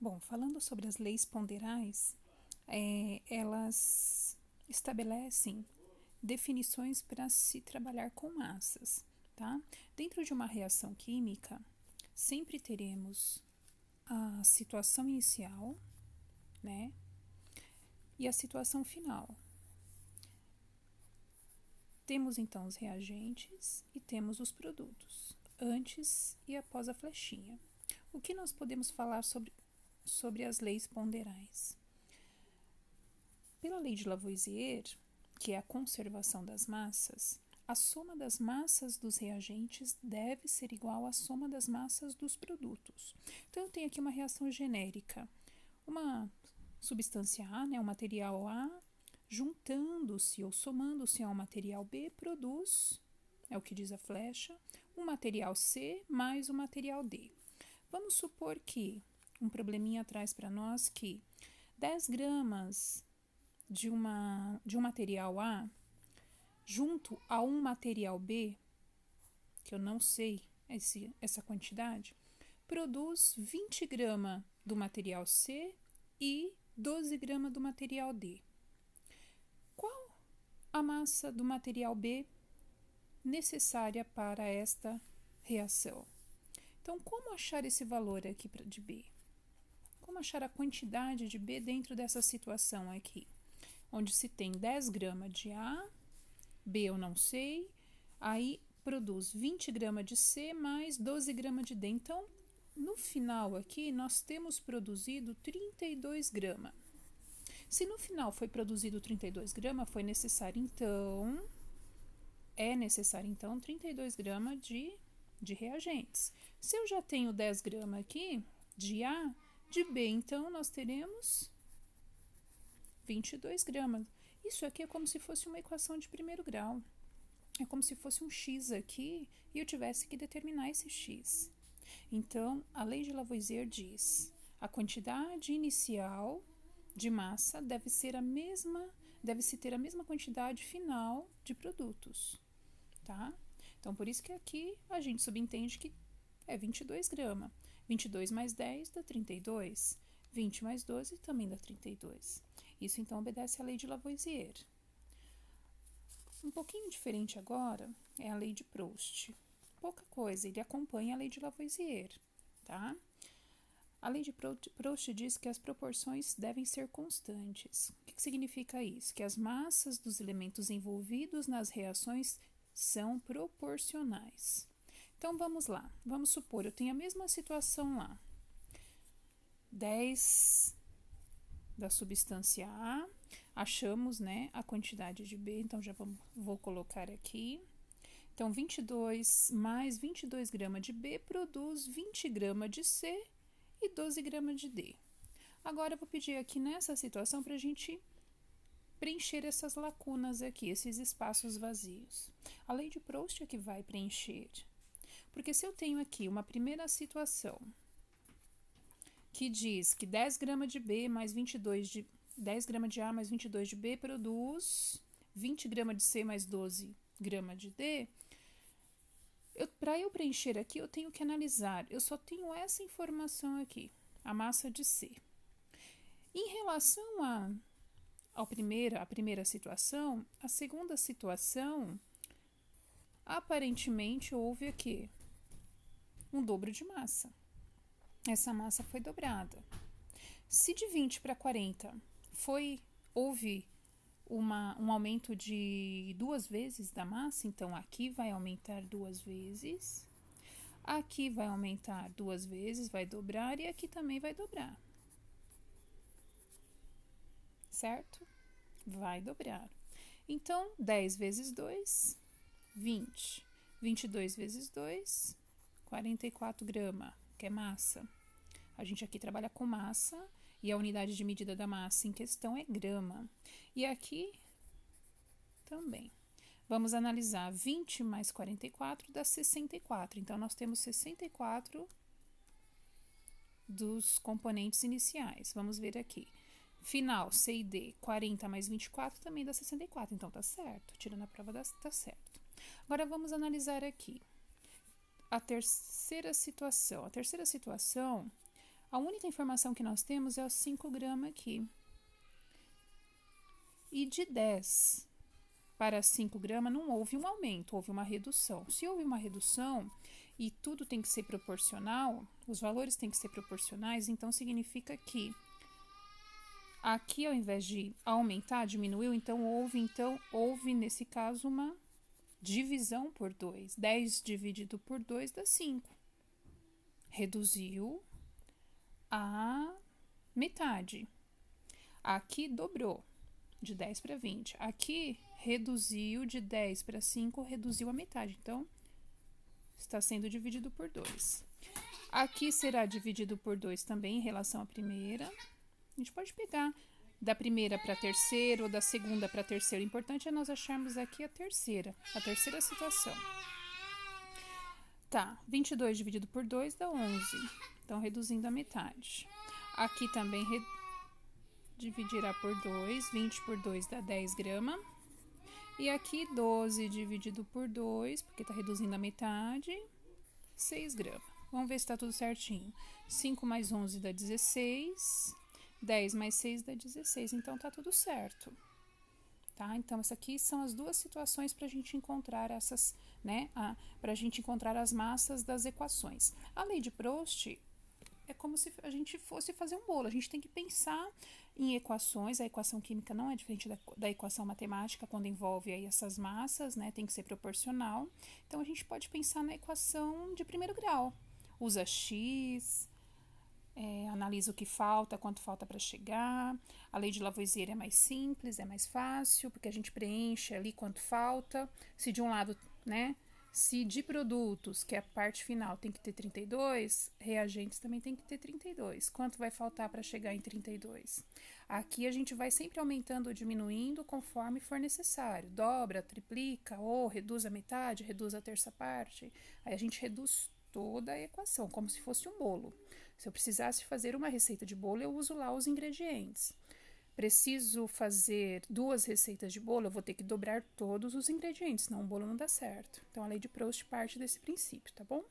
Bom, falando sobre as leis ponderais, elas estabelecem definições para se trabalhar com massas, tá? Dentro de uma reação química, sempre teremos a situação inicial, né? E a situação final. Temos então os reagentes e temos os produtos, antes e após a flechinha. O que nós podemos falar sobre as leis ponderais? Pela lei de Lavoisier, que é a conservação das massas, a soma das massas dos reagentes deve ser igual à soma das massas dos produtos. Então, eu tenho aqui uma reação genérica. Uma substância A, né, o material A, juntando-se ou somando-se ao material B, produz, é o que diz a flecha, um material C mais o material D. Vamos supor que um probleminha traz para nós que 10 gramas de um material A junto a um material B, que eu não sei essa quantidade, produz 20 gramas do material C e 12 gramas do material D. Qual a massa do material B necessária para esta reação? Então, como achar esse valor aqui de B? Como achar a quantidade de B dentro dessa situação aqui? Onde se tem 10 gramas de A, B eu não sei, aí produz 20 gramas de C mais 12 gramas de D. Então, no final aqui, nós temos produzido 32 gramas. Se no final foi produzido 32 gramas, é necessário então 32 gramas de reagentes. Se eu já tenho 10 gramas aqui de A, de B, então nós teremos 22 gramas. Isso aqui é como se fosse uma equação de primeiro grau. É como se fosse um x aqui e eu tivesse que determinar esse x. Então, a lei de Lavoisier diz: a quantidade inicial de massa deve se ter a mesma quantidade final de produtos, tá? Então, por isso que aqui a gente subentende que é 22 gramas. 22 mais 10 dá 32. 20 mais 12 também dá 32. Isso, então, obedece à lei de Lavoisier. Um pouquinho diferente agora é a lei de Proust. Pouca coisa, ele acompanha a lei de Lavoisier, tá? A lei de Proust diz que as proporções devem ser constantes. O que significa isso? Que as massas dos elementos envolvidos nas reações são proporcionais. Então, vamos lá. Vamos supor, eu tenho a mesma situação lá. 10 da substância A, achamos, né, a quantidade de B, então já vou colocar aqui. Então, 22 mais 22 gramas de B produz 20 gramas de C e 12 gramas de D. Agora, eu vou pedir aqui nessa situação para a gente preencher essas lacunas aqui, esses espaços vazios. A lei de Proust é que vai preencher. Porque se eu tenho aqui uma primeira situação que diz que 10 gramas de B mais 10 gramas de A mais 22 de B produz 20 gramas de C mais 12 gramas de D, para eu preencher aqui, eu tenho que analisar. Eu só tenho essa informação aqui, a massa de C. Em relação à primeira situação, a segunda situação, aparentemente houve aqui um dobro de massa. Essa massa foi dobrada. Se de 20 para 40 houve um aumento de 2 vezes da massa, então aqui vai aumentar 2 vezes, aqui vai aumentar 2 vezes, vai dobrar e aqui também vai dobrar. Certo? Vai dobrar. Então, 10 vezes 2, 20. 22 vezes 2, 44 gramas, que é massa. A gente aqui trabalha com massa e a unidade de medida da massa em questão é grama. E aqui também. Vamos analisar 20 mais 44 dá 64. Então, nós temos 64 dos componentes iniciais. Vamos ver aqui. Final, C e D, 40 mais 24 também dá 64. Então, tá certo. Tirando a prova, tá certo. Agora, vamos analisar aqui a terceira situação. A terceira situação, A única informação que nós temos é os 5 gramas aqui. E de 10 para 5 gramas não houve um aumento, houve uma redução. Se houve uma redução e tudo tem que ser proporcional, os valores têm que ser proporcionais, então significa que aqui, ao invés de aumentar, diminuiu, então houve nesse caso uma divisão por 2. 10 dividido por 2 dá 5. Reduziu a metade. Aqui dobrou, de 10 para 20. Aqui reduziu de 10 para 5, reduziu a metade. Então, está sendo dividido por 2. Aqui será dividido por 2 também em relação à primeira. A gente pode pegar da primeira para a terceira ou da segunda para a terceira. O importante é nós acharmos aqui a terceira situação. Tá, 22 dividido por 2 dá 11. Então, reduzindo a metade. Aqui também dividirá por 2. 20 por 2 dá 10 gramas. E aqui 12 dividido por 2, porque está reduzindo a metade, 6 gramas. Vamos ver se está tudo certinho. 5 mais 11 dá 16. 10 mais 6 dá 16. Então, está tudo certo. Tá? Então, essas aqui são as duas situações para a gente encontrar essas, né? Para a gente encontrar as massas das equações. A lei de Proust é como se a gente fosse fazer um bolo. A gente tem que pensar em equações. A equação química não é diferente da equação matemática quando envolve aí essas massas, né? Tem que ser proporcional. Então, a gente pode pensar na equação de primeiro grau. Usa x, analisa o que falta, quanto falta para chegar. A lei de Lavoisier é mais simples, é mais fácil, porque a gente preenche ali quanto falta. Se de um lado, né? Se de produtos, que é a parte final, tem que ter 32, reagentes também tem que ter 32. Quanto vai faltar para chegar em 32? Aqui a gente vai sempre aumentando ou diminuindo conforme for necessário. Dobra, triplica, ou reduz a metade, reduz a terça parte. Aí a gente reduz toda a equação, como se fosse um bolo. Se eu precisasse fazer uma receita de bolo, eu uso lá os ingredientes. Preciso fazer 2 receitas de bolo, eu vou ter que dobrar todos os ingredientes, senão o bolo não dá certo. Então, a lei de Proust parte desse princípio, tá bom?